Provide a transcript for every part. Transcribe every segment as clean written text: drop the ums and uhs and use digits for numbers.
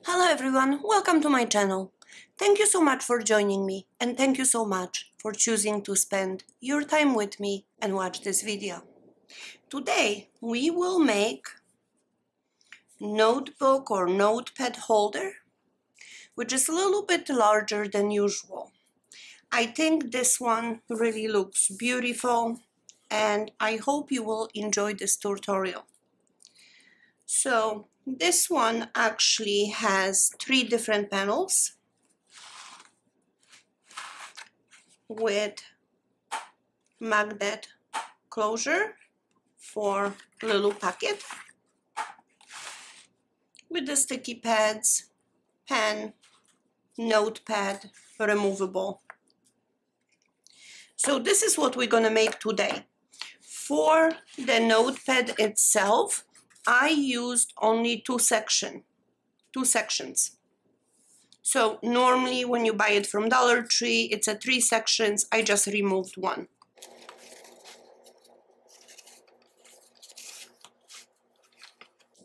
Hello everyone, welcome to my channel. Thank you so much for joining me and thank you so much for choosing to spend your time with me and watch this video. Today we will make notebook or notepad holder, which is a little bit larger than usual. I think this one really looks beautiful and I hope you will enjoy this tutorial. So this one actually has 3 different panels with magnet closure for little packet with the sticky pads, pen, notepad, removable. So this is what we're gonna make today. For the notepad itself, I used only two sections. So normally when you buy it from Dollar Tree, it's a 3 sections. I just removed one.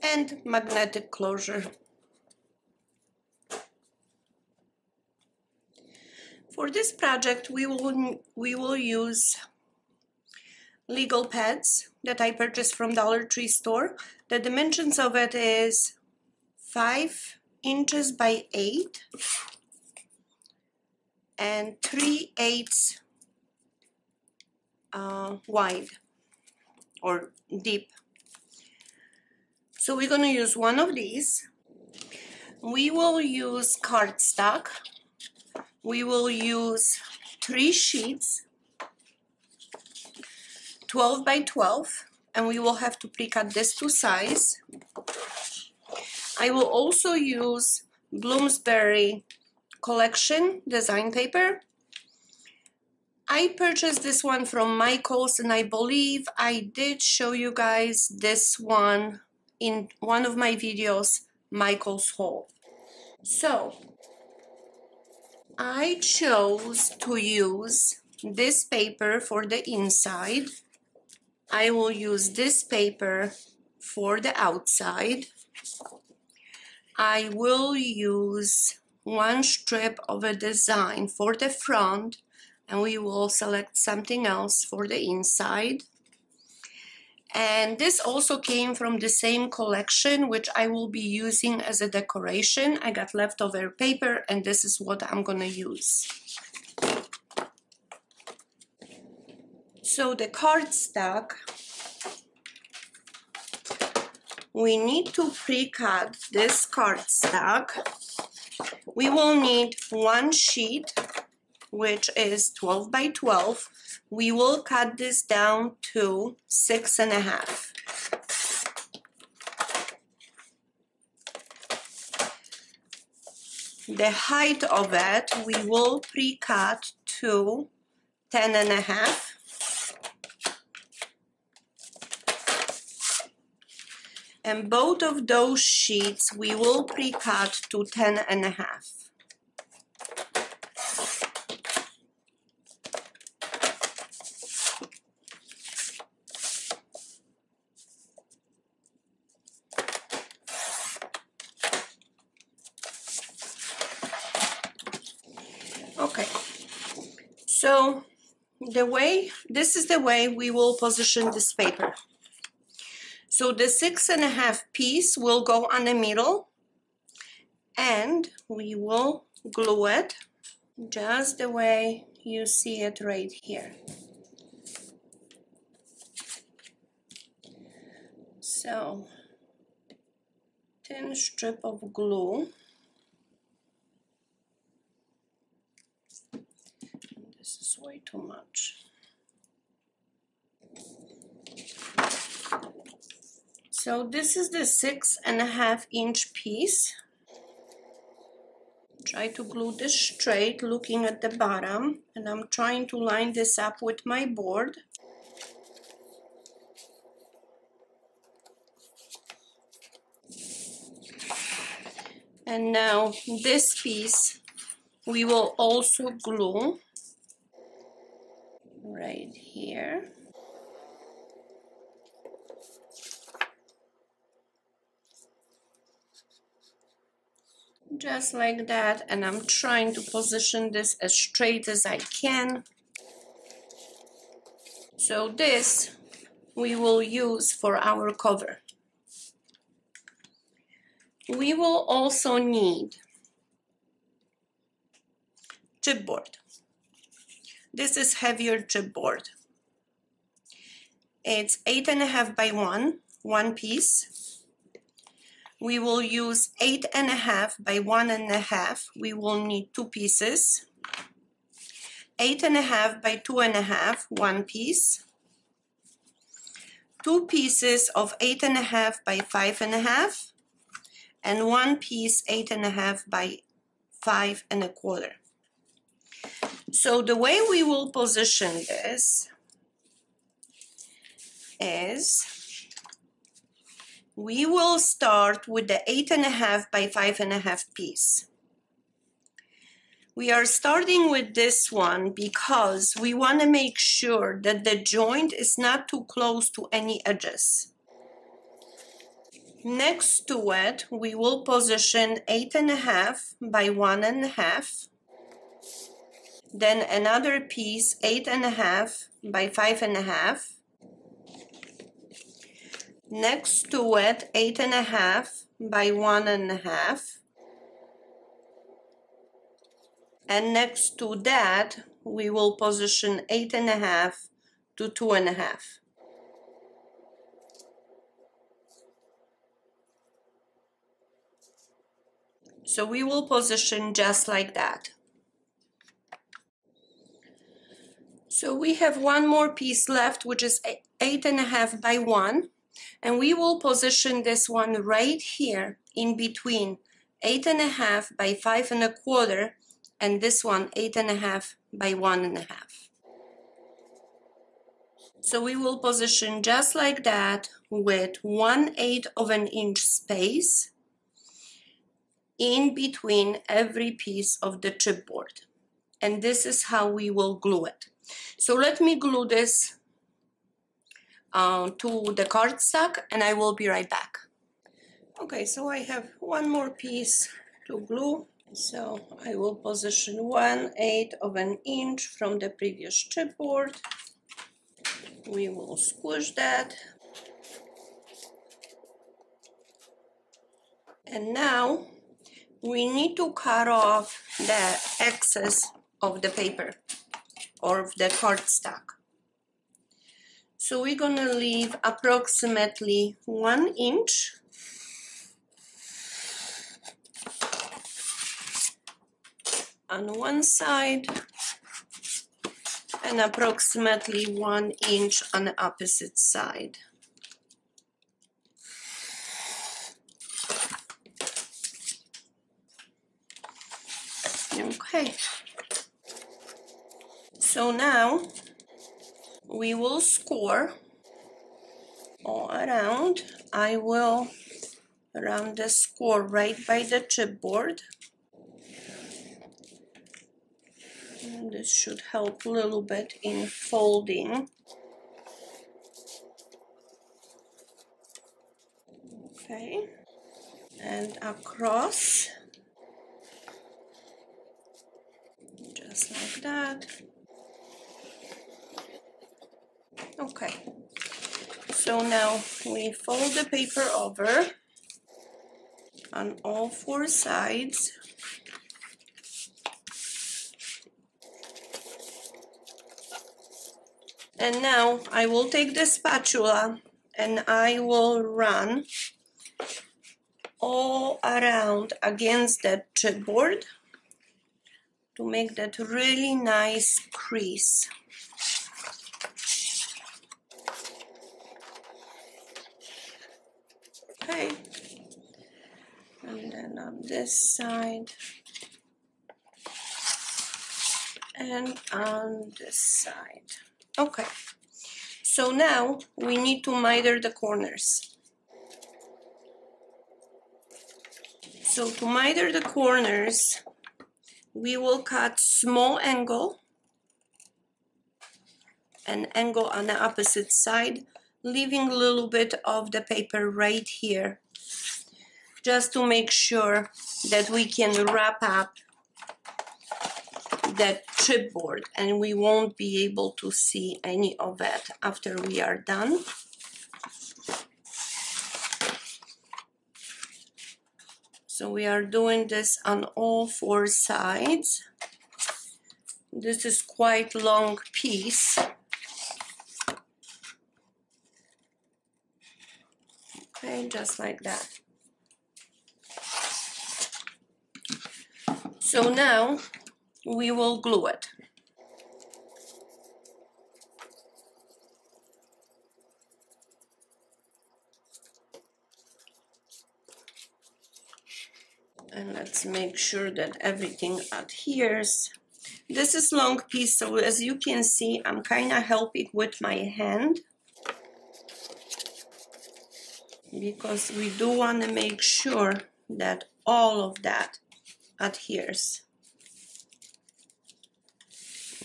And magnetic closure. For this project, we will use legal pads that I purchased from Dollar Tree store. The dimensions of it is 5 inches by 8 and 3/8 wide or deep. So we're going to use one of these. We will use cardstock. We will use 3 sheets, 12 by 12, and we will have to pre-cut this to size. I will also use Bloomsbury collection design paper. I purchased this one from MaKala's, and I believe I did show you guys this one in one of my videos, MaKala's haul. So I chose to use this paper for the inside. I will use this paper for the outside. I will use one strip of a design for the front, and we will select something else for the inside. And this also came from the same collection, which I will be using as a decoration. I got leftover paper, and this is what I'm gonna use. So the cardstock, we need to pre-cut this cardstock. We will need one sheet, which is 12 by 12. We will cut this down to 6.5. The height of it, we will pre-cut to 10.5. And both of those sheets, we will pre-cut to 10.5. Okay, so this is the way we will position this paper. So the 6.5 piece will go on the middle, and we will glue it just the way you see it right here. So, thin strip of glue. This is way too much. So this is the 6.5 inch piece. Try to glue this straight, looking at the bottom, and I'm trying to line this up with my board. And now this piece we will also glue right here. just like that, and I'm trying to position this as straight as I can. So this we will use for our cover. We will also need chipboard. This is heavier chipboard. It's 8.5 by 1 piece. We will use 8.5 by 1.5. We will need 2 pieces. 8.5 by 2.5, 1 piece. 2 pieces of 8.5 by 5.5, and 1 piece 8.5 by 5.25. So the way we will position this is we will start with the 8.5 by 5.5 piece. We are starting with this one because we want to make sure that the joint is not too close to any edges. Next to it, we will position 8.5 by 1.5. Then another piece, 8.5 by 5.5. Next to it, 8.5 by 1.5. And next to that, we will position 8.5 to 2.5. So we will position just like that. So we have one more piece left, which is 8.5 by 1. And we will position this one right here in between 8.5 by 5.25 and this one 8.5 by 1.5. So we will position just like that with 1/8 of an inch space in between every piece of the chipboard. And this is how we will glue it. So let me glue this to the cardstock, and I will be right back. Okay, so I have one more piece to glue. So I will position 1/8 of an inch from the previous chipboard. We will squish that. And now we need to cut off the excess of the paper or of the cardstock. So we're gonna leave approximately 1 inch on one side and approximately 1 inch on the opposite side. Okay, so now we will score all around. I will round the score right by the chipboard. And this should help a little bit in folding. Okay, and across, just like that. Okay, so now we fold the paper over on all 4 sides. And now I will take the spatula and I will run all around against that chipboard to make that really nice crease. Okay, and then on this side and on this side. Okay, so now we need to miter the corners. So to miter the corners, we will cut small angle, an angle on the opposite side, leaving a little bit of the paper right here, just to make sure that we can wrap up that chipboard and we won't be able to see any of it after we are done. So we are doing this on all 4 sides. This is quite long piece. Okay, just like that. So now we will glue it. And let's make sure that everything adheres. This is long piece, so as you can see, I'm kind of helping with my hand because we do want to make sure that all of that adheres.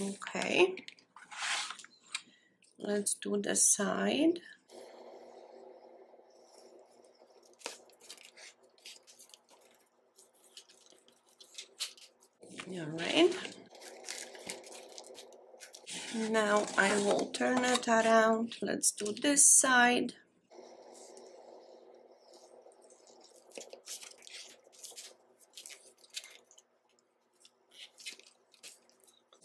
Okay, let's do the side. All right. Now I will turn it around. Let's do this side.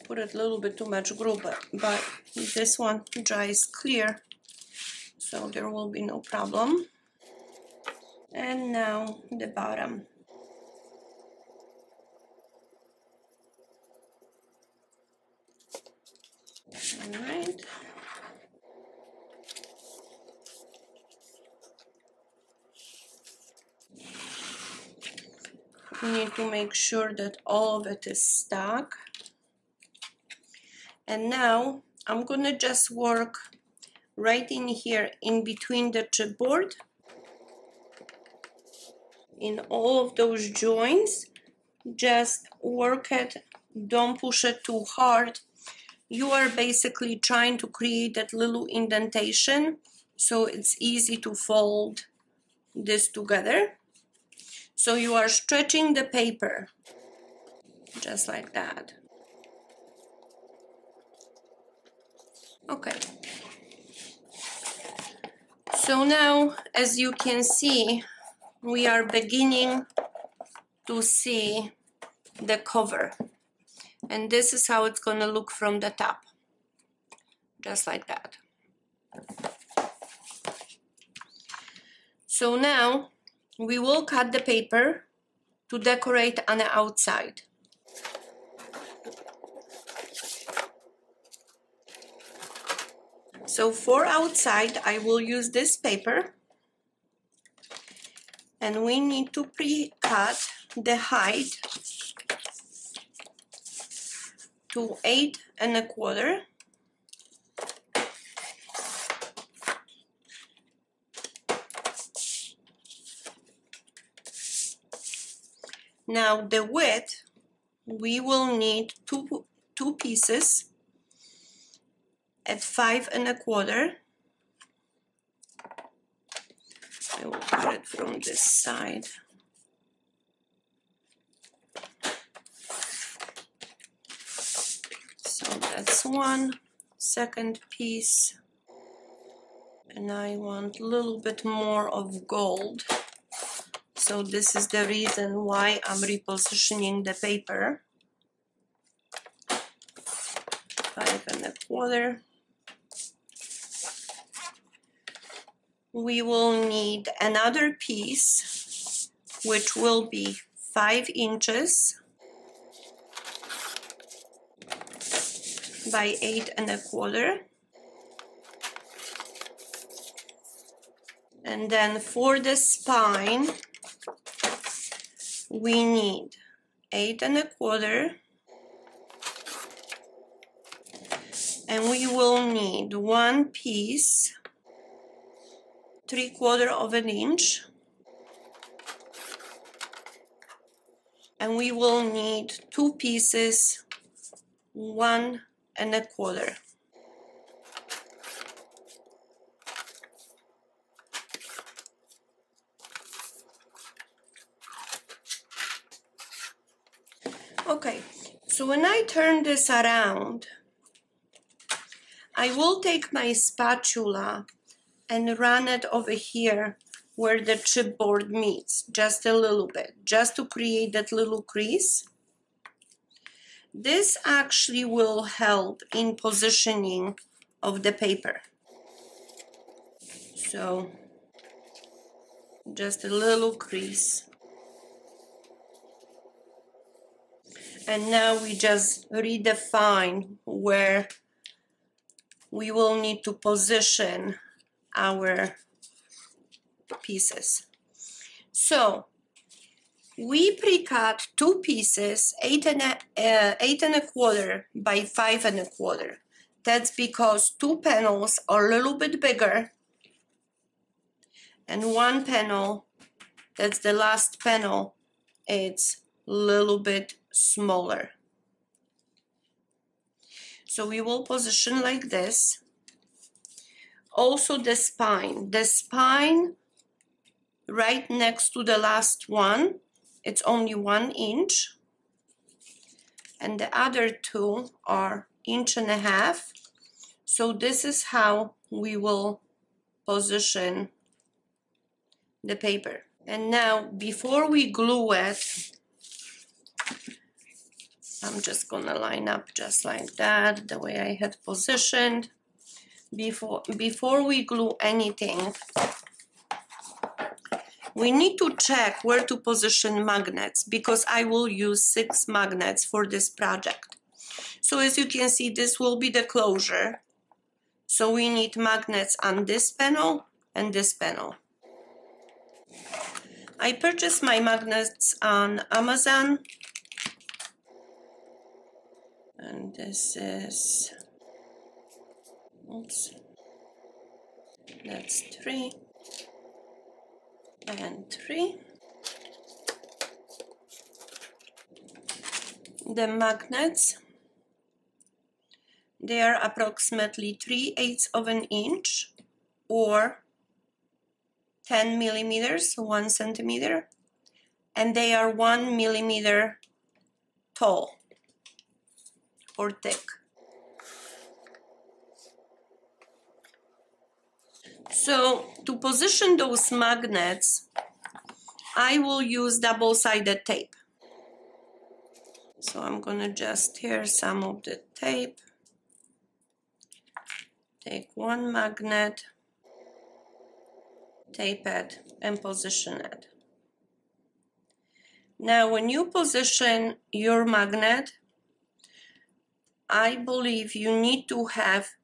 Put a little bit too much glue, but this one dries clear, so there will be no problem. And now the bottom. All right. We need to make sure that all of it is stuck. And now I'm gonna just work right in here in between the chipboard, in all of those joints. Just work it, don't push it too hard. You are basically trying to create that little indentation so it's easy to fold this together. So you are stretching the paper just like that. Okay. So now, as you can see, we are beginning to see the cover. And this is how it's going to look from the top. Just like that. So now we will cut the paper to decorate on the outside. So for outside, I will use this paper. And we need to pre-cut the height to 8 1/4. Now the width, we will need two pieces at 5 1/4. I will put it from this side. So that's one. Second piece. And I want a little bit more of gold. So this is the reason why I'm repositioning the paper. 5 1/4. We will need another piece, which will be 5 inches by 8 1/4. And then for the spine, we need 8 1/4. And we will need one piece, 3/4 inch. And we will need two pieces, 1 1/4. Okay, so when I turn this around, I will take my spatula and run it over here where the chipboard meets, just a little bit, just to create that little crease. This actually will help in positioning of the paper. So just a little crease. And now we just redefine where we will need to position our pieces. So we pre-cut two pieces, 8 1/4 by 5 1/4. That's because two panels are a little bit bigger, and one panel, that's the last panel, it's a little bit smaller. So we will position like this. Also the spine right next to the last one, it's only 1 inch, and the other two are 1.5 inches. So this is how we will position the paper. And now before we glue it, I'm just gonna line up just like that, the way I had positioned. Before we glue anything, we need to check where to position magnets, because I will use 6 magnets for this project. So as you can see, this will be the closure. So we need magnets on this panel and this panel. I purchased my magnets on Amazon. And this is, oops, that's 3 and 3. The magnets, they are approximately 3/8 of an inch or 10 millimeters, 1 centimeter, and they are 1 millimeter tall or thick. So to position those magnets, I will use double-sided tape. So I'm gonna just tear some of the tape, take one magnet, tape it, and position it. Now when you position your magnet, I believe you need to have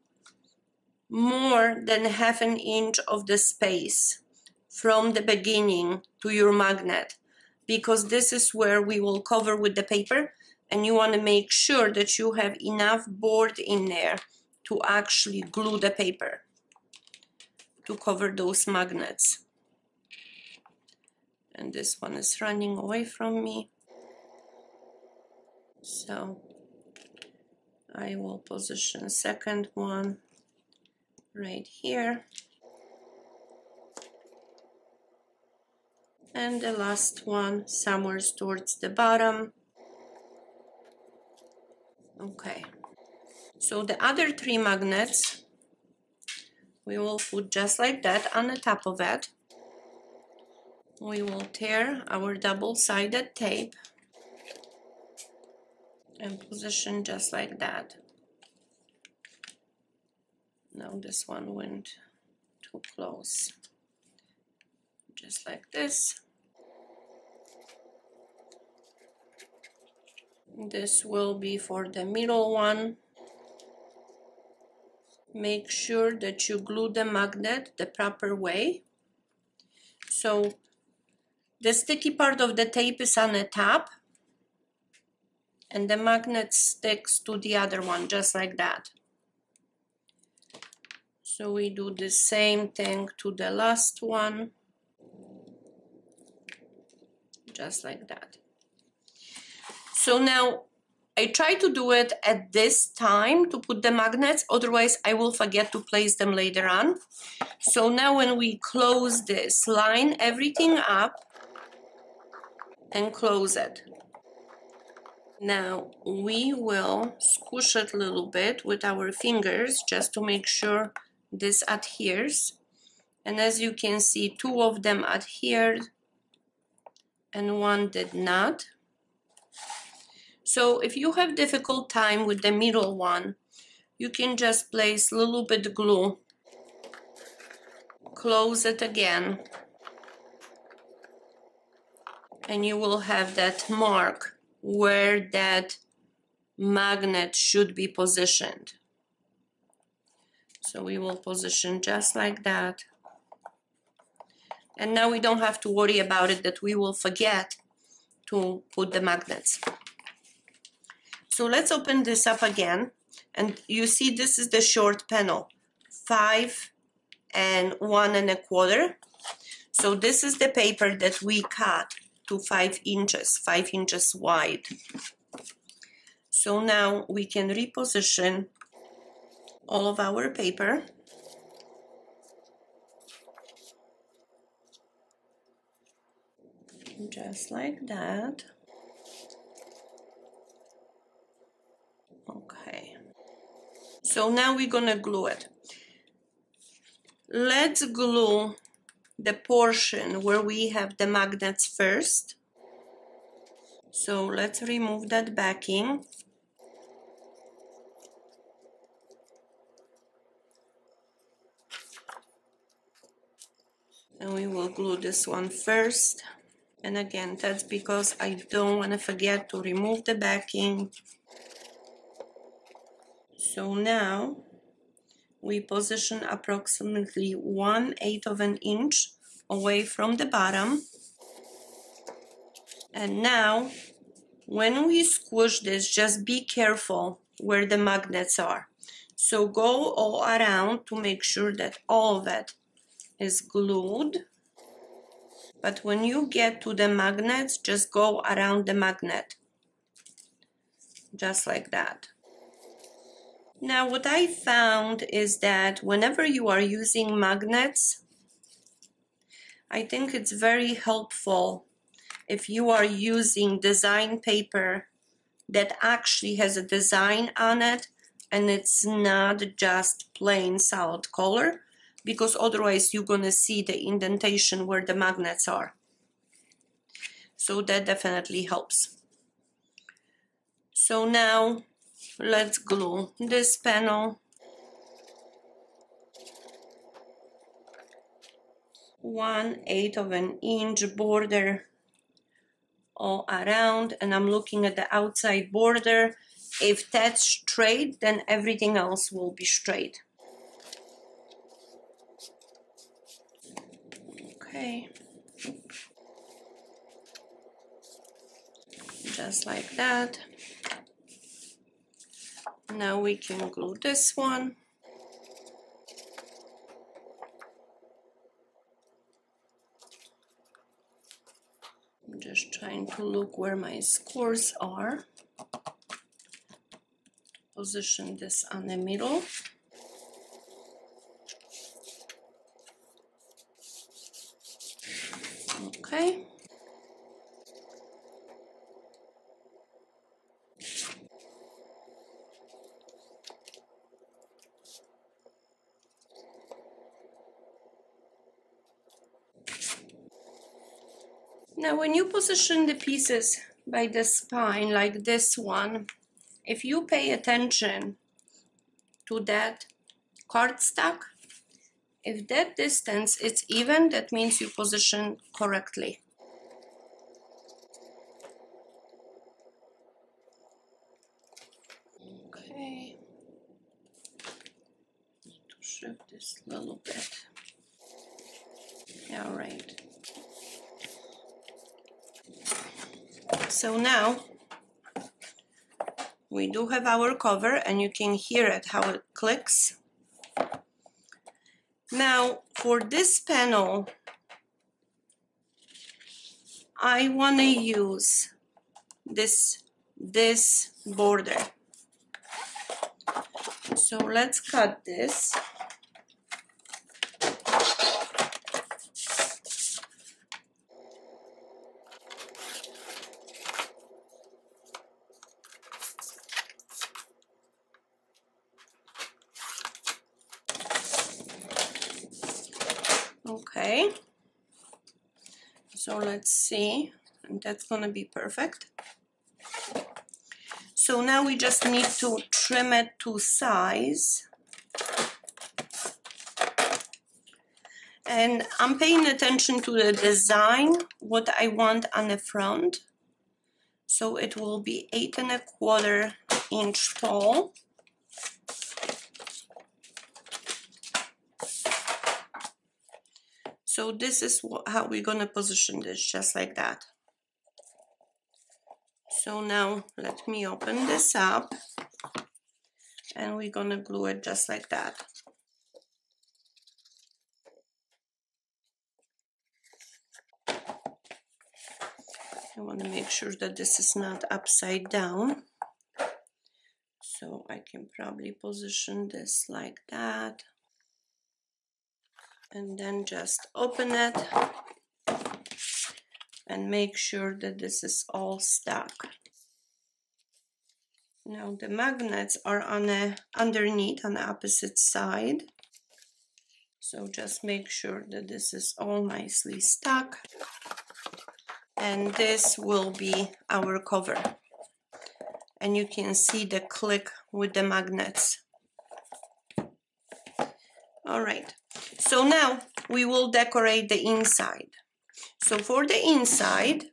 more than 1/2 inch of the space from the beginning to your magnet, because this is where we will cover with the paper, and you want to make sure that you have enough board in there to actually glue the paper to cover those magnets. And this one is running away from me, so I will position second one right here, and the last one somewhere towards the bottom. Okay, so the other 3 magnets we will put just like that on the top of it. We will tear our double-sided tape and position just like that. Now this one went too close. Just like this. This will be for the middle one. Make sure that you glue the magnet the proper way. So the sticky part of the tape is on the top, and the magnet sticks to the other one, just like that. So we do the same thing to the last one, just like that. So now I try to do it at this time to put the magnets, otherwise I will forget to place them later on. So now when we close this, line everything up and close it. Now we will squish it a little bit with our fingers just to make sure this adheres. And as you can see, 2 of them adhered and 1 did not. So if you have difficult time with the middle one, you can just place a little bit glue, close it again, and you will have that mark where that magnet should be positioned. So we will position just like that. And now we don't have to worry about it that we will forget to put the magnets. So let's open this up again. And you see this is the short panel, 5 and 1 1/4. So this is the paper that we cut to 5 inches wide. So now we can reposition all of our paper. Just like that. Okay. So now we're gonna glue it. Let's glue the portion where we have the magnets first. So let's remove that backing. And we will glue this one first. And again, that's because I don't want to forget to remove the backing. So now we position approximately 1/8 of an inch away from the bottom. And now when we squish this, just be careful where the magnets are. So go all around to make sure that all of it is glued. But when you get to the magnets, just go around the magnet. Just like that. Now what I found is that whenever you are using magnets, I think it's very helpful if you are using design paper that actually has a design on it and it's not just plain solid color, because otherwise you're gonna see the indentation where the magnets are. So that definitely helps. So now let's glue this panel. 1/8 of an inch border all around, and I'm looking at the outside border. If that's straight, then everything else will be straight. Okay. Just like that. Now we can glue this one. I'm just trying to look where my scores are. Position this on the middle. Okay. Now when you position the pieces by the spine like this one, if you pay attention to that cardstock, if that distance is even, that means you position correctly. Okay. Need to shift this a little bit. All right. So now we do have our cover, and you can hear it how it clicks. Now for this panel, I want to use this border. So let's cut this. Okay, so let's see, and that's gonna be perfect. So now we just need to trim it to size. And I'm paying attention to the design, what I want on the front. So it will be 8¼ inch tall. So this is how we're gonna position this, just like that. So now let me open this up, and we're gonna glue it just like that. I want to make sure that this is not upside down. So I can probably position this like that. And then just open it and make sure that this is all stuck. Now the magnets are on the underneath on the opposite side. So just make sure that this is all nicely stuck. And this will be our cover. And you can see the click with the magnets. All right, so now we will decorate the inside. So for the inside,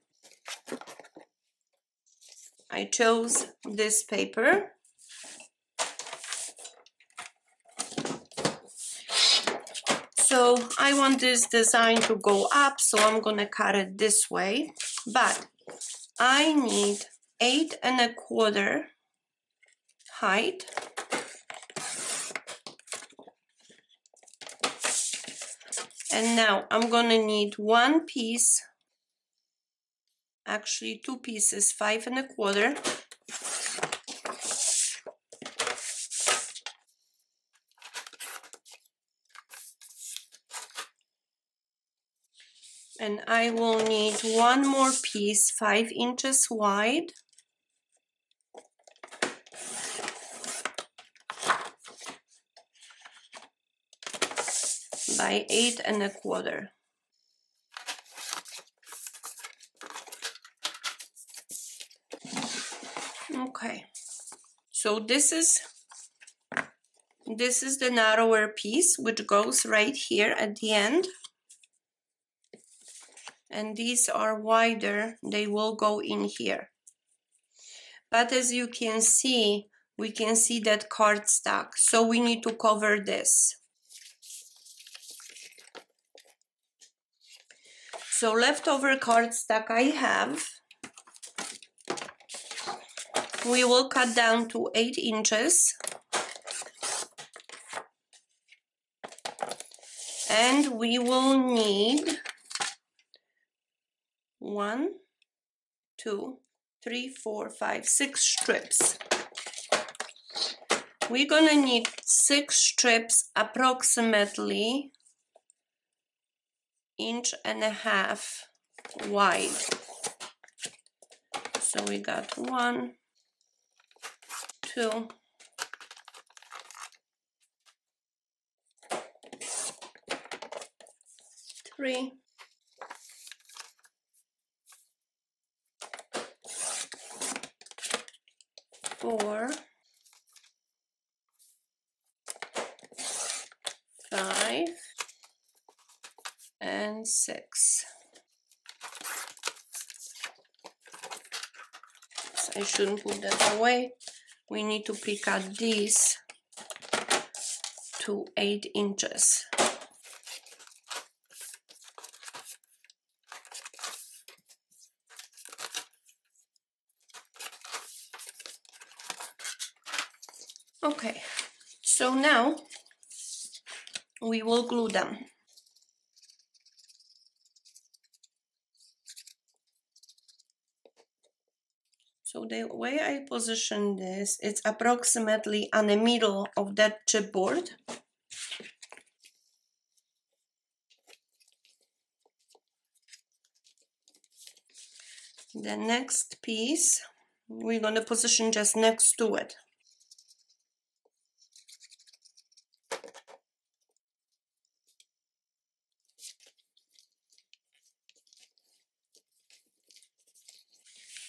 I chose this paper. So I want this design to go up, so I'm gonna cut it this way, but I need 8¼ height. And now I'm gonna need one piece, actually two pieces, 5¼ . And I will need one more piece, 5 inches wide. By 8¼ . Okay, so this is the narrower piece, which goes right here at the end. And these are wider, they will go in here. But as you can see, we can see that cardstock, so we need to cover this. So leftover cardstock I have, we will cut down to 8 inches. And we will need 1, 2, 3, 4, 5, 6 strips. We're gonna need 6 strips, approximately 1.5 inches wide. So we got 1, 2, 3, 4, 5, and 6. So I shouldn't put that away. We need to pre-cut these to 8 inches. Okay, so now we will glue them. So the way I position this, it's approximately on the middle of that chipboard. The next piece, we're going to position just next to it.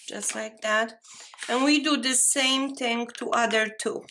just like that. And we do the same thing to other two.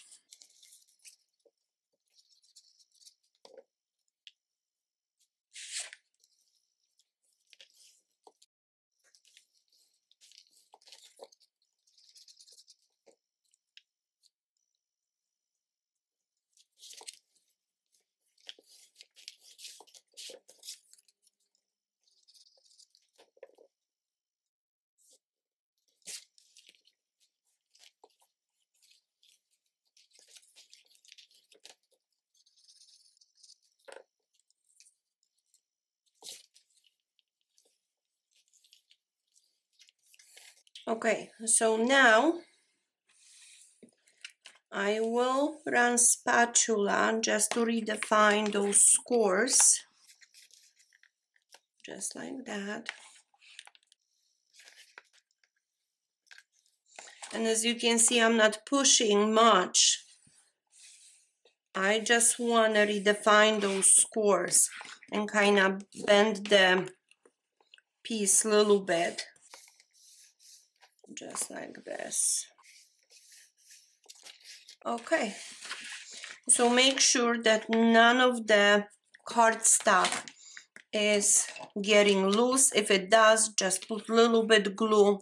Okay, so now I will run spatula just to redefine those scores, just like that. And as you can see, I'm not pushing much. I just want to redefine those scores and kind of bend the piece a little bit, just like this. Okay, so make sure that none of the cardstock is getting loose. If it does, just put a little bit glue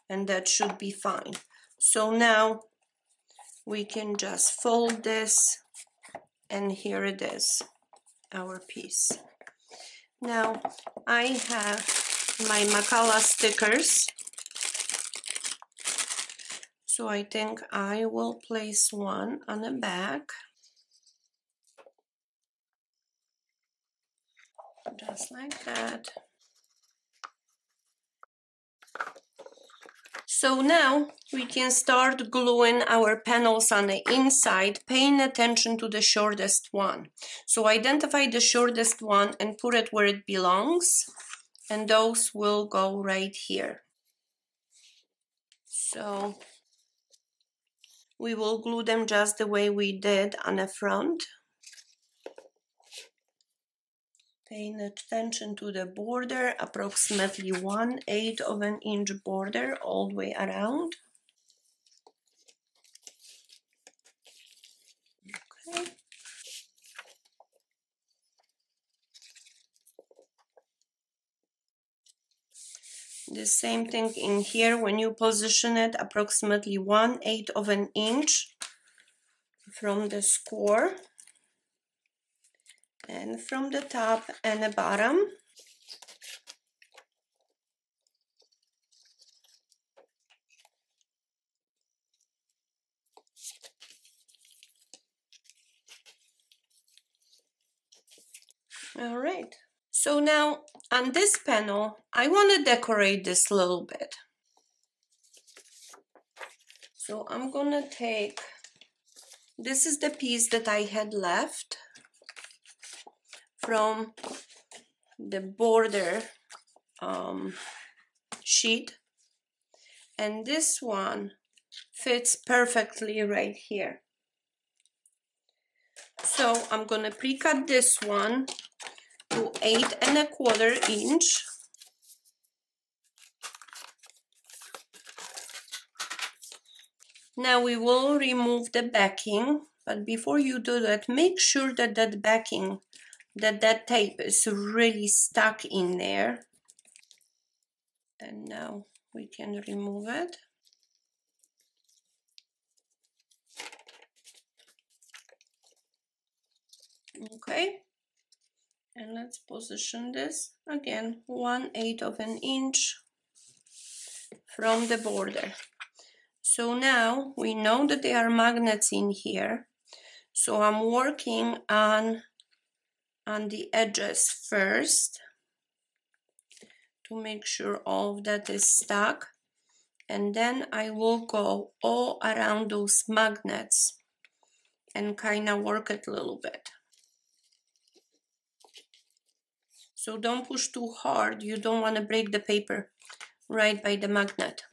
and that should be fine. So now we can just fold this, and here it is, our piece. Now I have my MaKala stickers, so I think I will place one on the back, just like that. So now we can start gluing our panels on the inside, paying attention to the shortest one. So identify the shortest one and put it where it belongs, and those will go right here. So we will glue them just the way we did on the front. Paying attention to the border, approximately 1/8 of an inch border all the way around. Okay. The same thing in here, when you position it, approximately 1/8 of an inch from the score and from the top and the bottom. All right. So now on this panel, I want to decorate this a little bit. So I'm gonna take, this is the piece that I had left from the border sheet, and this one fits perfectly right here. So I'm gonna pre-cut this one to 8¼ inch. Now we will remove the backing, but before you do that, make sure that that backing, that tape is really stuck in there. And now we can remove it. Okay, and let's position this again, 1/8 of an inch from the border. So now we know that there are magnets in here. So I'm working on the edges first to make sure all of that is stuck. And then I will go all around those magnets and kind of work it a little bit. So don't push too hard. You don't want to break the paper right by the magnet.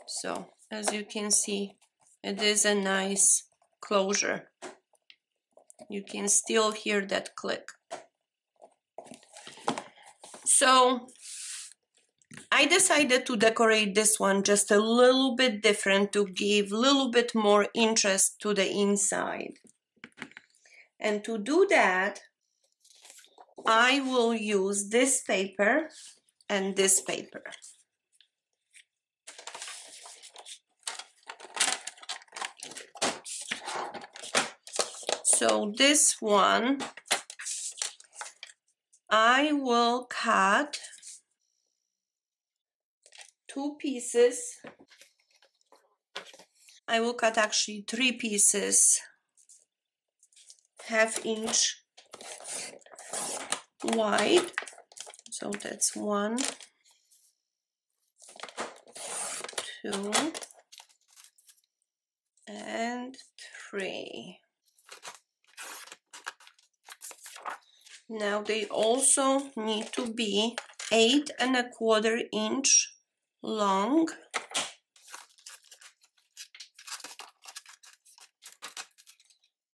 So as you can see, it is a nice closure. You can still hear that click. So I decided to decorate this one just a little bit different to give a little bit more interest to the inside. And to do that, I will use this paper and this paper. So this one, I will cut 2 pieces. I will cut actually 3 pieces, 1/2 inch wide. So that's 1, 2, and 3. Now they also need to be 8¼ inch long.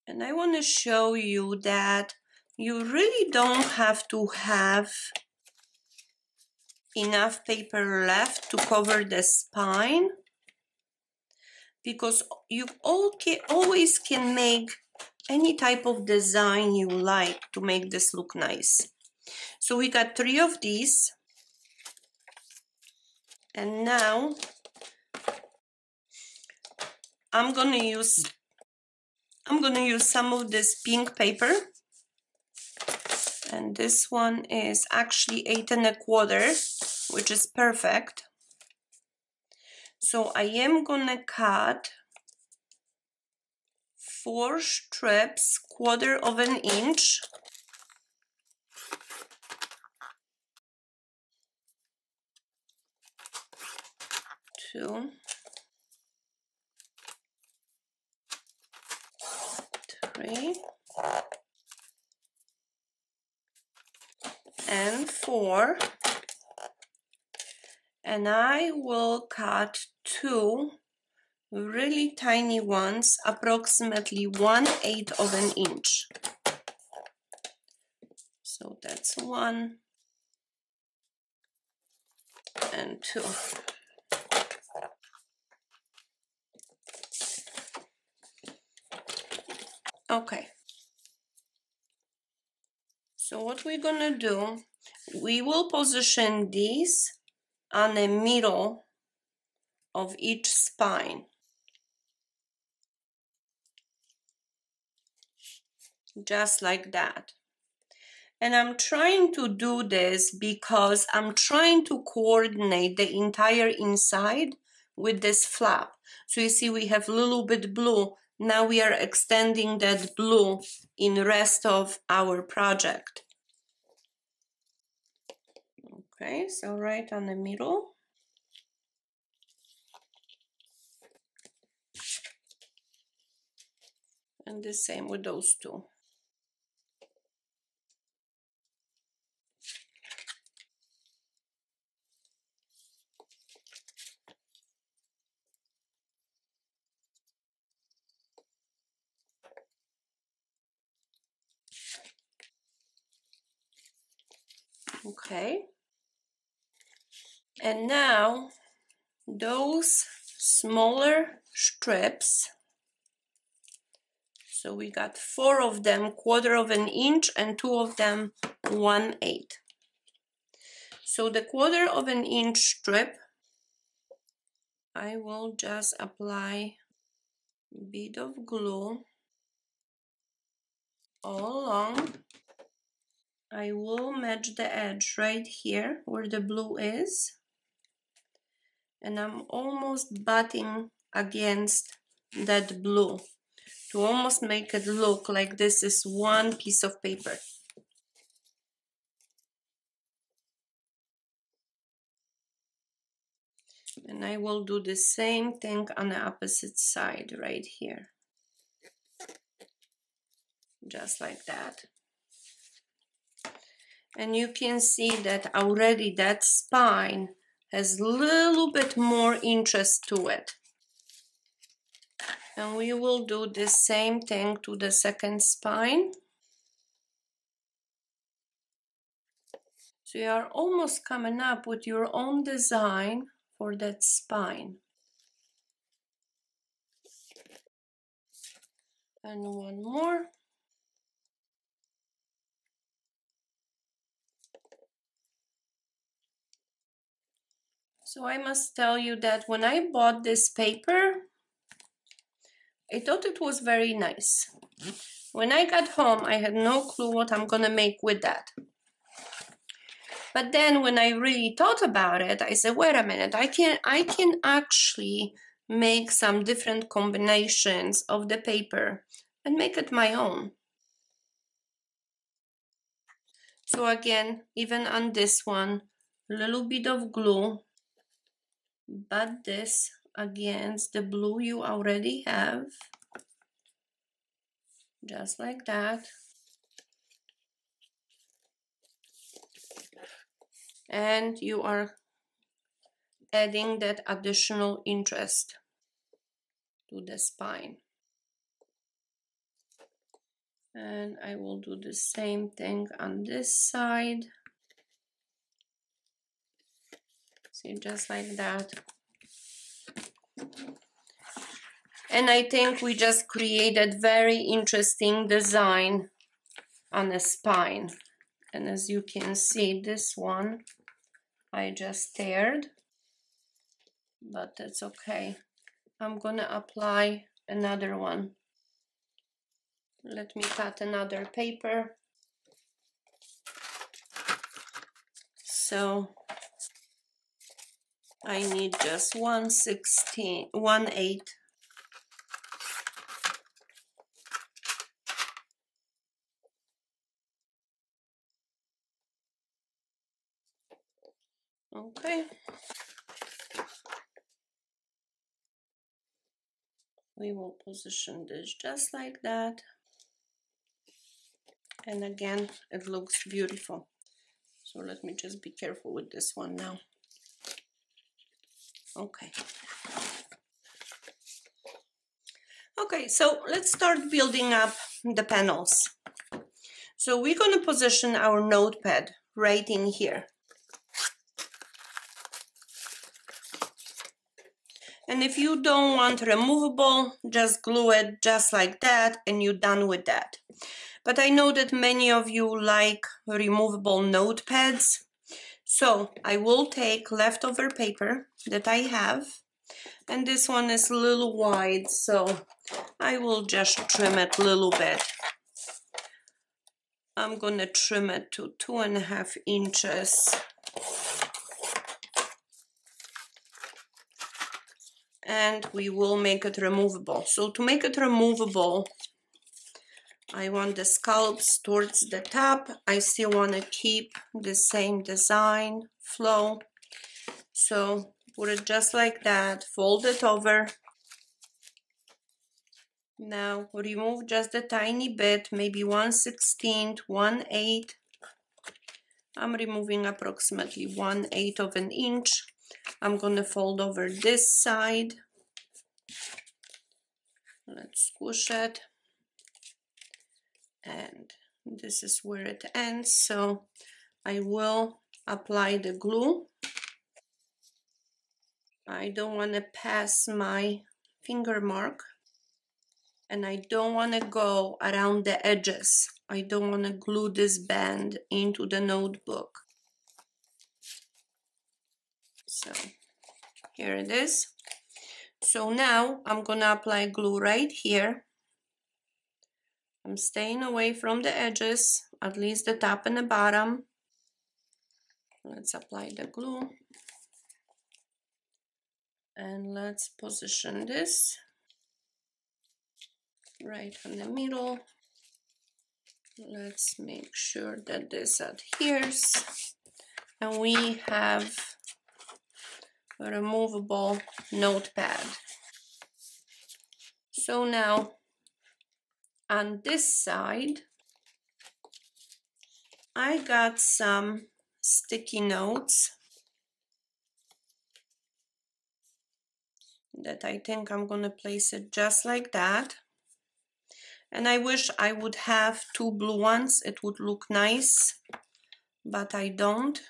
And I want to show you that you really don't have to have enough paper left to cover the spine, because you always can make any type of design you like to make this look nice. So we got 3 of these, and now I'm gonna use some of this pink paper, and this one is actually 8¼ which is perfect. So I am gonna cut 4 strips, 1/4 inch. Two, 3, and 4. And I will cut 2 really tiny ones, approximately 1/8 inch. So that's 1 and 2. Okay. So what we're gonna do, we will position these on the middle of each spine. Just like that. And I'm trying to do this because I'm trying to coordinate the entire inside with this flap. So you see we have a little bit blue. Now we are extending that blue in the rest of our project. Okay, so right on the middle. And the same with those 2. Okay. And now those smaller strips, so we got 4 of them, 1/4 inch, and 2 of them 1/8. So the 1/4 inch strip, I will just apply a bit of glue all along. I will match the edge right here where the blue is, and I'm almost butting against that blue to almost make it look like this is one piece of paper. And I will do the same thing on the opposite side right here. Just like that. And you can see that already that spine has a little bit more interest to it. And we will do the same thing to the second spine. So you are almost coming up with your own design for that spine. And one more. So I must tell you that when I bought this paper, I thought it was very nice. When I got home, I had no clue what I'm gonna make with that. But then when I really thought about it, I said, wait a minute, I can actually make some different combinations of the paper and make it my own. So again, even on this one, a little bit of glue, but this against the blue you already have, just like that. And you are adding that additional interest to the spine. And I will do the same thing on this side. See, just like that. And I think we just created very interesting design on the spine. And as you can see, this one I just teared, but that's okay. I'm gonna apply another one. Let me cut another paper. So I need just 1/8. Okay. We will position this just like that. And again, it looks beautiful. So let me just be careful with this one now. Okay. Okay, so let's start building up the panels. So we're going to position our notepad right in here. And if you don't want removable, just glue it just like that and you're done with that. But I know that many of you like removable notepads. So I will take leftover paper that I have, and this one is a little wide, so I will just trim it a little bit. I'm gonna trim it to 2.5 inches. And we will make it removable. So to make it removable, I want the scallops towards the top. I still want to keep the same design flow. So put it just like that, fold it over. Now remove just a tiny bit, maybe 1/16, 1/8. I'm removing approximately 1/8 of an inch. I'm gonna fold over this side. Let's squish it. And this is where it ends. So I will apply the glue. I don't want to pass my finger mark. And I don't want to go around the edges. I don't want to glue this band into the notebook. So here it is. So now I'm going to apply glue right here. I'm staying away from the edges, at least the top and the bottom. Let's apply the glue. And let's position this right in the middle. Let's make sure that this adheres. And we have a removable notepad. So now on this side, I got some sticky notes that I think I'm gonna place it just like that. And I wish I would have 2 blue ones. It would look nice, but I don't.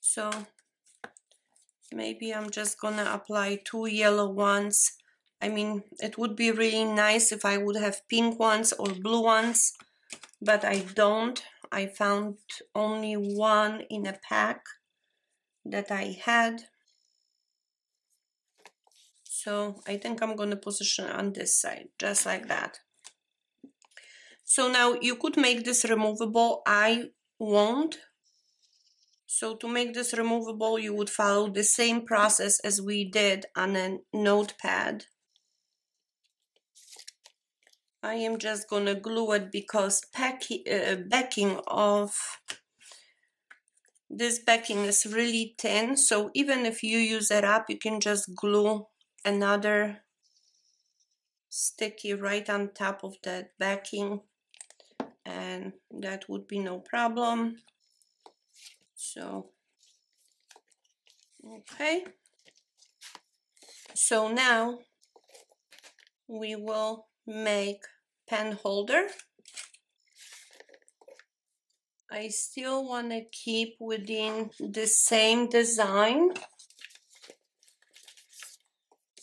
So maybe I'm just gonna apply 2 yellow ones. I mean, it would be really nice if I would have pink ones or blue ones, but I don't. I found only one in a pack that I had. So I think I'm gonna position it on this side, just like that. So now you could make this removable. I won't. So to make this removable, you would follow the same process as we did on a notepad. I am just gonna glue it because backing of this backing is really thin. So even if you use it up, you can just glue another sticky right on top of that backing, and that would be no problem. So okay, so now we will make pen holder. I still want to keep within the same design,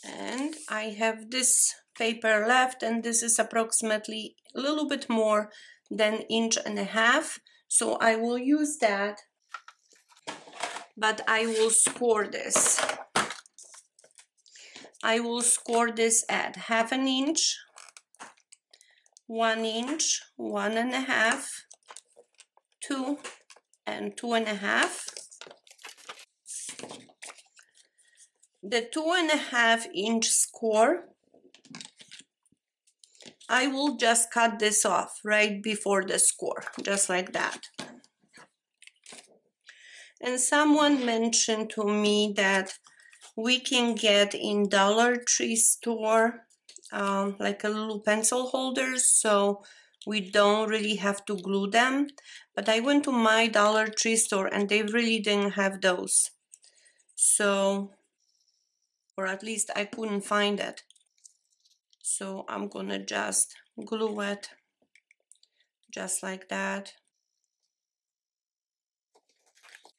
and I have this paper left, and this is approximately a little bit more than 1.5 inches, so I will use that, but I will score this. I will score this at 1/2 inch, 1 inch, 1.5, 2, and 2.5. The 2.5 inch score, I will just cut this off right before the score, just like that. And someone mentioned to me that we can get in Dollar Tree store like a little pencil holders, so we don't really have to glue them. But I went to my Dollar Tree store and they really didn't have those. So, or at least I couldn't find it. So I'm gonna just glue it just like that.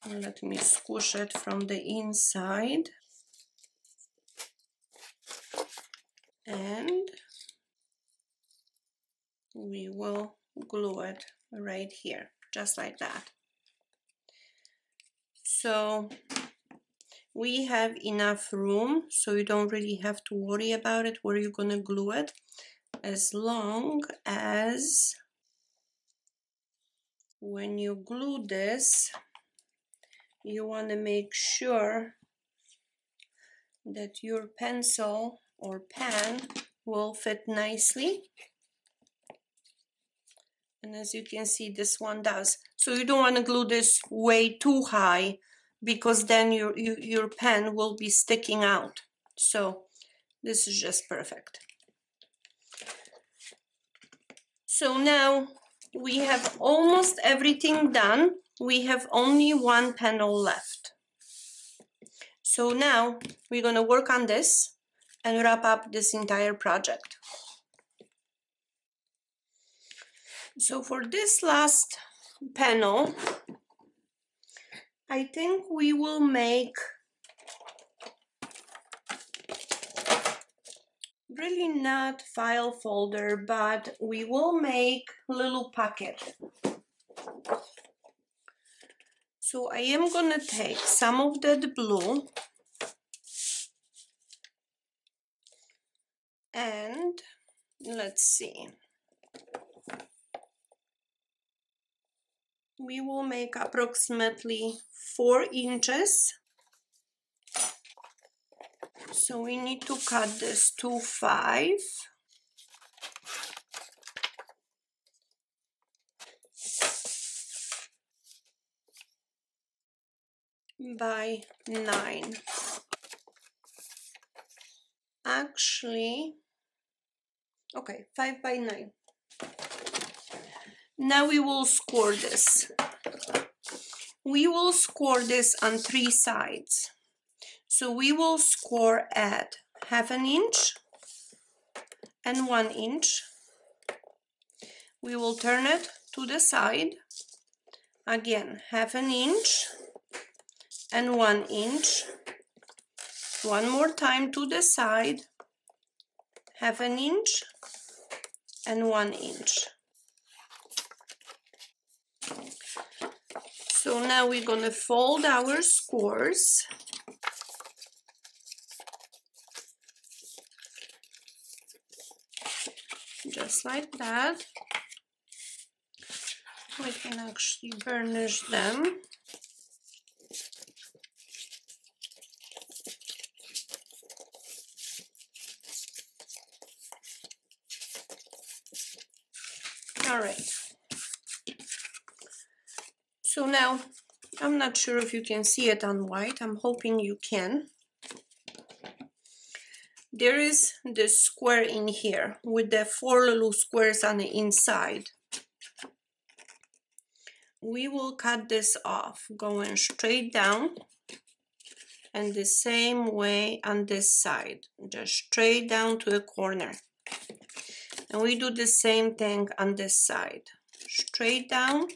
And let me squish it from the inside. And we will glue it right here, just like that. So we have enough room, so you don't really have to worry about it where you're gonna glue it, as long as when you glue this, you want to make sure that your pencil or pen will fit nicely. And as you can see, this one does. So you don't want to glue this way too high, because then your pen will be sticking out. So this is just perfect. So now we have almost everything done. We have only one panel left. So now we're going to work on this and wrap up this entire project. So for this last panel, I think we will make really not file folder, but we will make little pocket. So I am gonna take some of that blue and let's see. We will make approximately 4 inches. So we need to cut this to 5. By 9. Actually, okay, 5 by 9. Now we will score this. We will score this on 3 sides. So we will score at 1/2 inch and 1 inch. We will turn it to the side. Again, 1/2 inch and 1 inch. One more time to the side, 1/2 inch and 1 inch. So now we're gonna fold our squares. Just like that. We can actually burnish them. All right. So now, I'm not sure if you can see it on white. I'm hoping you can. There is this square in here with the 4 little squares on the inside. We will cut this off, going straight down, and the same way on this side, just straight down to the corner. And we do the same thing on this side, straight down,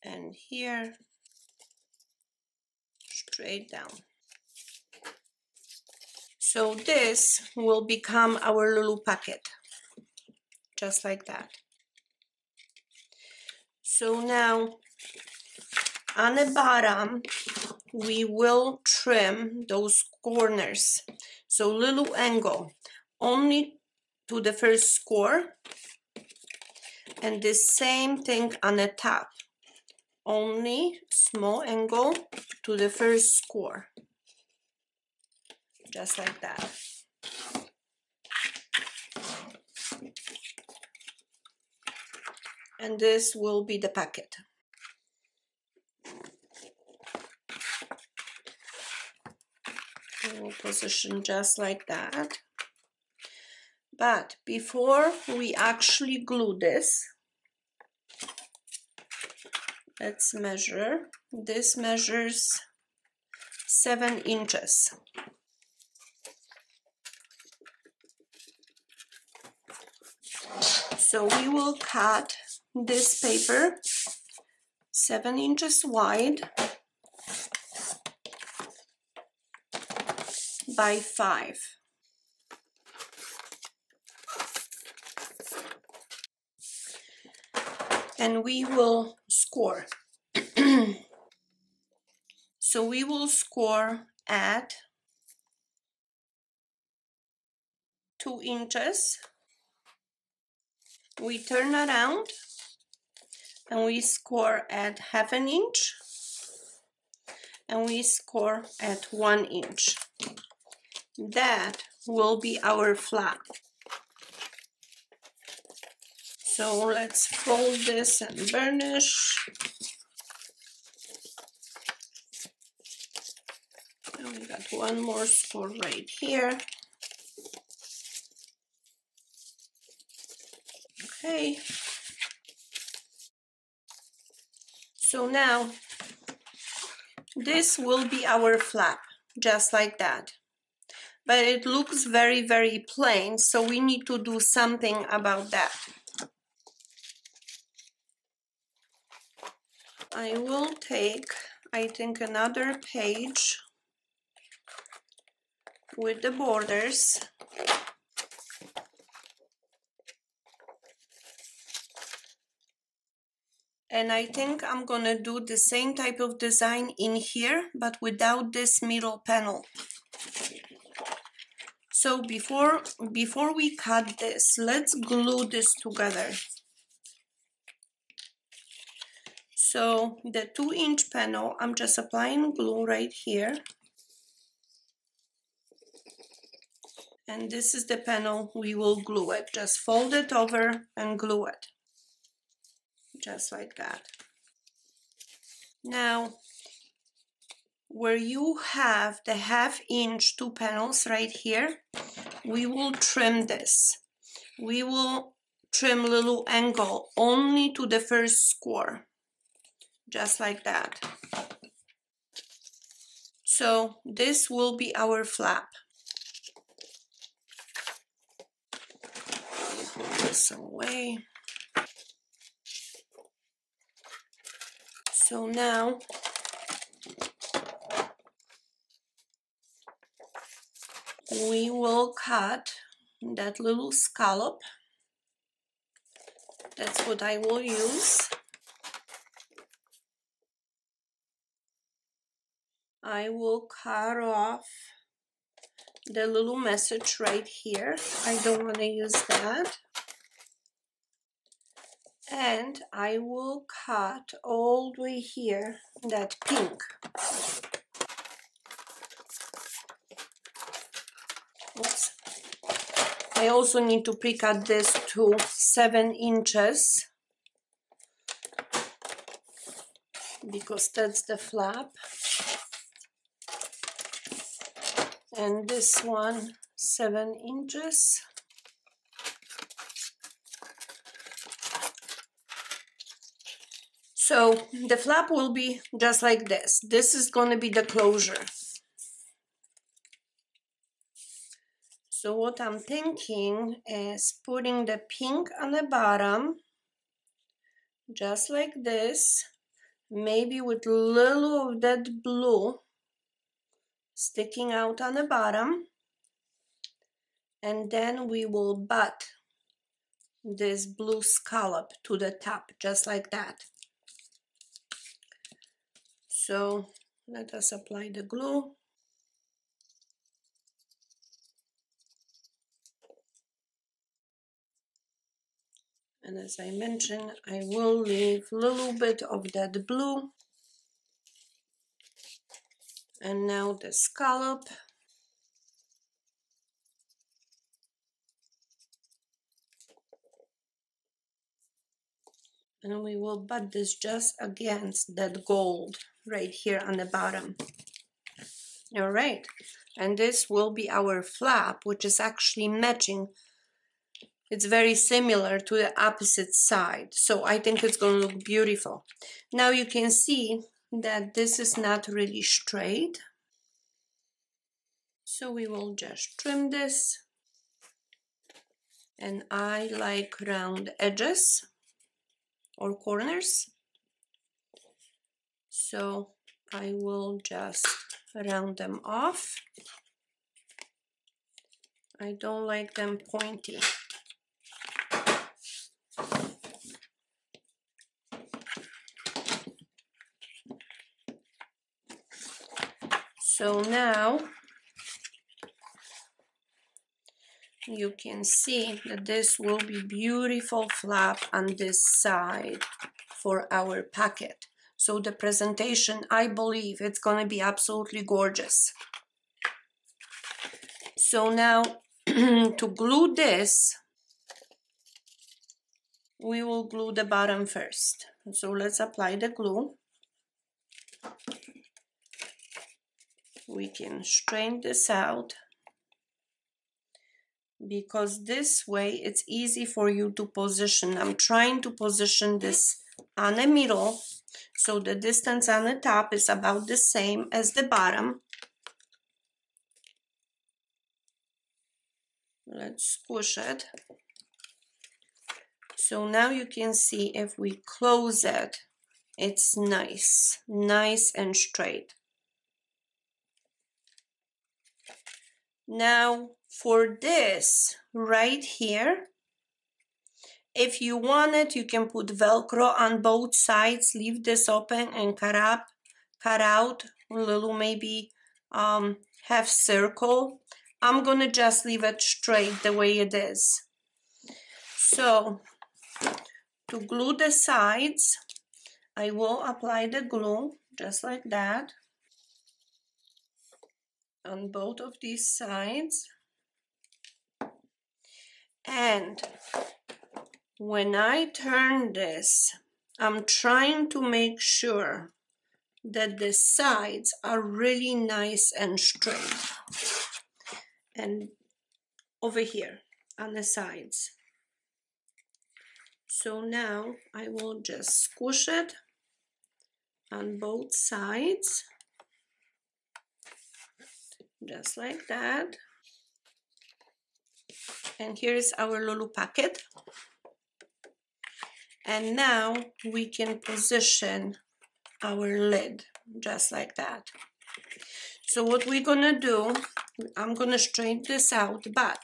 and here, straight down. So this will become our little pocket, just like that. So now, on the bottom, we will trim those corners. So little angle, only to the first score, and the same thing on the top, only small angle to the first score, just like that. And this will be the pocket. We will position just like that. But before we actually glue this, let's measure. This measures 7 inches. So we will cut this paper 7 inches wide by 5. And we will score. So we will score at 2 inches. We turn around and we score at 1/2 inch, and we score at 1 inch. That will be our flap. So let's fold this and burnish. And we got one more score right here. Okay. So now this will be our flap, just like that. But it looks very, very plain, so we need to do something about that. I will take, I think, another page with the borders. And I think I'm gonna do the same type of design in here, but without this middle panel. So before we cut this, let's glue this together. So the 2-inch panel, I'm just applying glue right here. And this is the panel we will glue it. Just fold it over and glue it. Just like that. Now, where you have the 1/2 inch 2 panels right here, we will trim this. We will trim little angle only to the first score, just like that. So this will be our flap. Put this away. So now we will cut that little scallop. That's what I will use. I will cut off the little message right here. I don't want to use that. And I will cut all the way here that pink. Oops. I also need to pre-cut this to 7 inches because that's the flap. And this one 7 inches. So the flap will be just like this. This is going to be the closure. So what I'm thinking is putting the pink on the bottom, just like this, maybe with little of that blue sticking out on the bottom, and then we will butt this blue scallop to the top, just like that. So let us apply the glue. And as I mentioned, I will leave a little bit of that blue. And now the scallop. And we will butt this just against that gold right here on the bottom. All right, and this will be our flap, which is actually matching. It's very similar to the opposite side, so I think it's going to look beautiful. Now you can see that this is not really straight, so we will just trim this. And I like round edges or corners, so I will just round them off. I don't like them pointy. So now you can see that this will be beautiful flap on this side for our packet. So the presentation, I believe it's going to be absolutely gorgeous. So now to glue this, we will glue the bottom first. So let's apply the glue. We can strain this out, because this way it's easy for you to position. I'm trying to position this on the middle, so the distance on the top is about the same as the bottom. Let's squish it. So now you can see if we close it, it's nice and straight. Now for this right here, if you want it, you can put Velcro on both sides, leave this open and cut out a little, maybe half circle. I'm gonna just leave it straight the way it is. So to glue the sides, I will apply the glue just like that on both of these sides. And when I turn this, I'm trying to make sure that the sides are really nice and straight. And over here on the sides. So now I will just squish it on both sides, just like that. And here's our little packet. And now we can position our lid, just like that. So what we're gonna do, I'm gonna straighten this out, but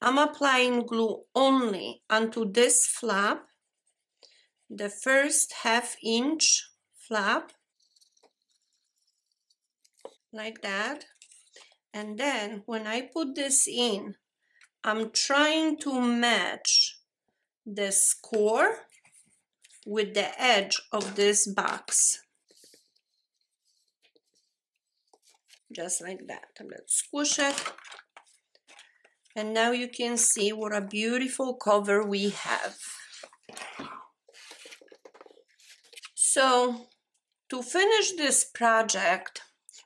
I'm applying glue only onto this flap, the first ½ inch flap, like that. And then when I put this in, I'm trying to match the score with the edge of this box. Just like that. Let's squish it. And now you can see what a beautiful cover we have. So to finish this project,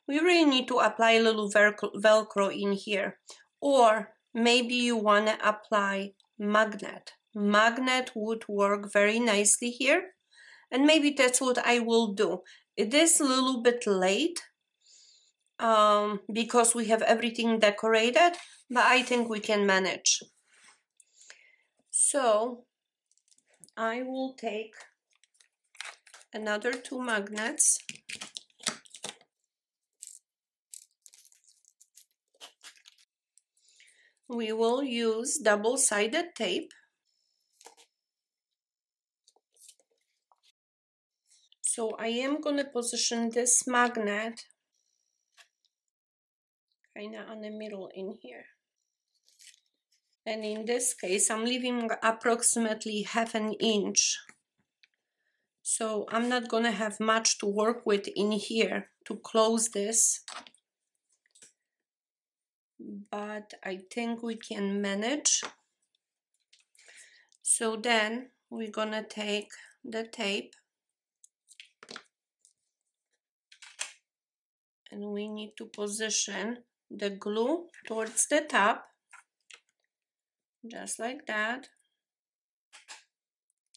we really need to apply a little Velcro in here. Or maybe you want to apply magnet. Magnet would work very nicely here. And maybe that's what I will do. It is a little bit late because we have everything decorated, but I think we can manage. So I will take another 2 magnets. We will use double-sided tape. So I am going to position this magnet kind of on the middle in here. And in this case, I'm leaving approximately ½ inch. So I'm not going to have much to work with in here to close this. But I think we can manage. So then we're going to take the tape and we need to position the glue towards the top, just like that.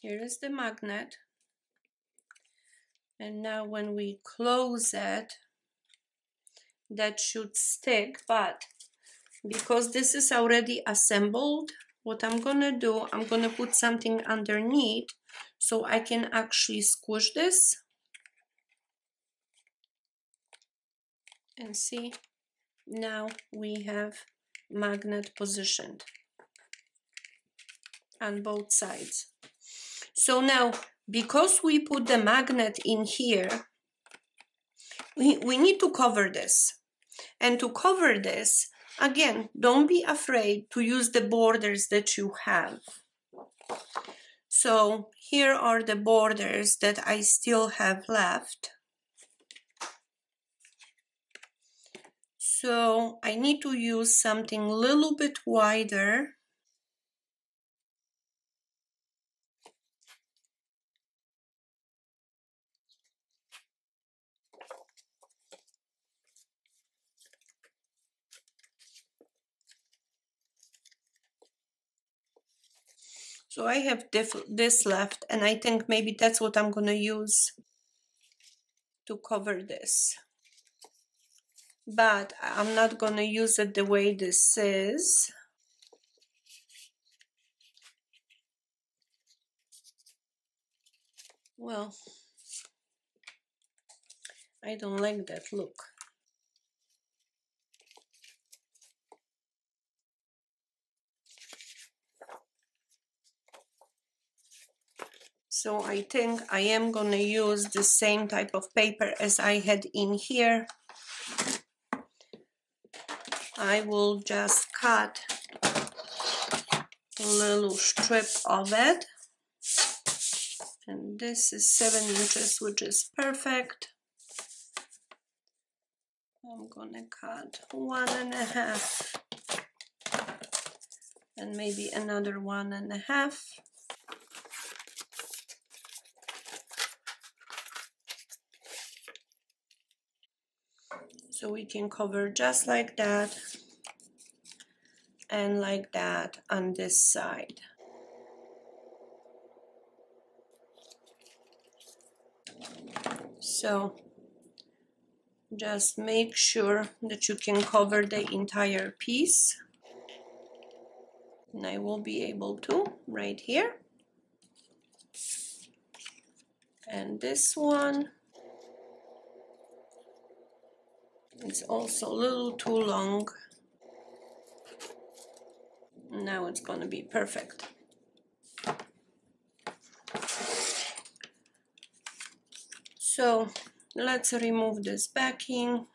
Here is the magnet. And now when we close it, that should stick, but because this is already assembled, what I'm gonna do, I'm gonna put something underneath so I can actually squish this. And see, now we have magnet positioned on both sides. So now, because we put the magnet in here, we need to cover this. And to cover this, again, don't be afraid to use the borders that you have. So here are the borders that I still have left. So I need to use something a little bit wider. So I have this left, and I think maybe that's what I'm gonna use to cover this. But I'm not gonna use it the way this is. Well, I don't like that look. So I think I am gonna use the same type of paper as I had in here. I will just cut a little strip of it. And this is 7 inches, which is perfect. I'm gonna cut 1.5 and maybe another 1.5. So we can cover just like that and like that on this side. So just make sure that you can cover the entire piece. And I will be able to right here. And this one. It's also a little too long. Now it's gonna be perfect. So let's remove this backing.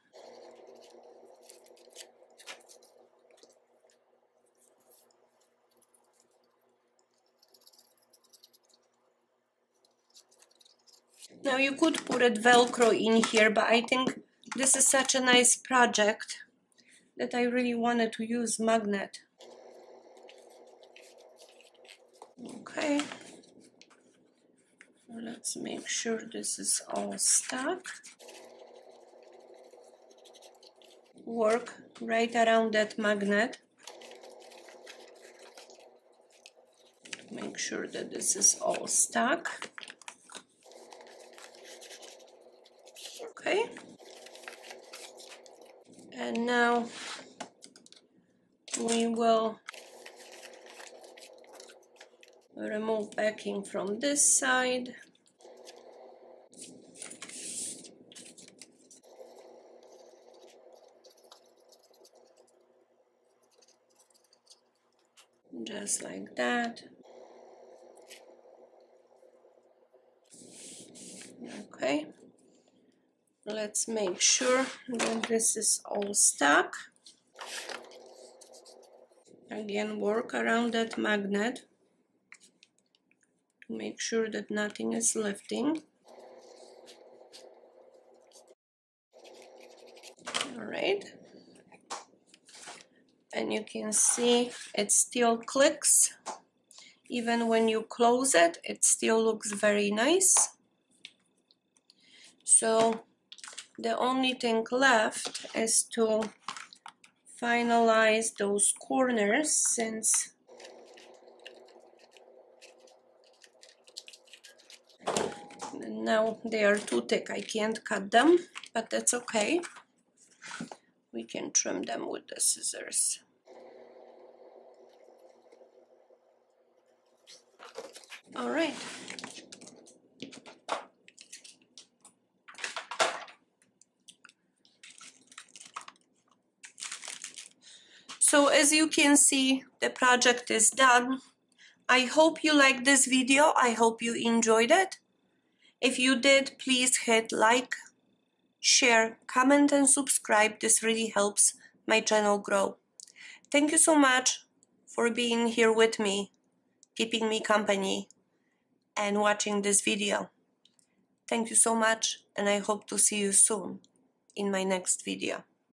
Now you could put a Velcro in here, but I think this is such a nice project that I really wanted to use magnet. Okay. Let's make sure this is all stuck. Work right around that magnet. Make sure that this is all stuck. Okay. And now we will remove backing from this side. Just like that. Okay. Let's make sure that this is all stuck. Again, work around that magnet to make sure that nothing is lifting. All right. And you can see it still clicks. Even when you close it, it still looks very nice. So the only thing left is to finalize those corners, since now they are too thick. I can't cut them, but that's okay. We can trim them with the scissors. All right. So as you can see, the project is done. I hope you liked this video. I hope you enjoyed it. If you did, please hit like, share, comment, and subscribe. This really helps my channel grow. Thank you so much for being here with me, keeping me company, and watching this video. Thank you so much, and I hope to see you soon in my next video.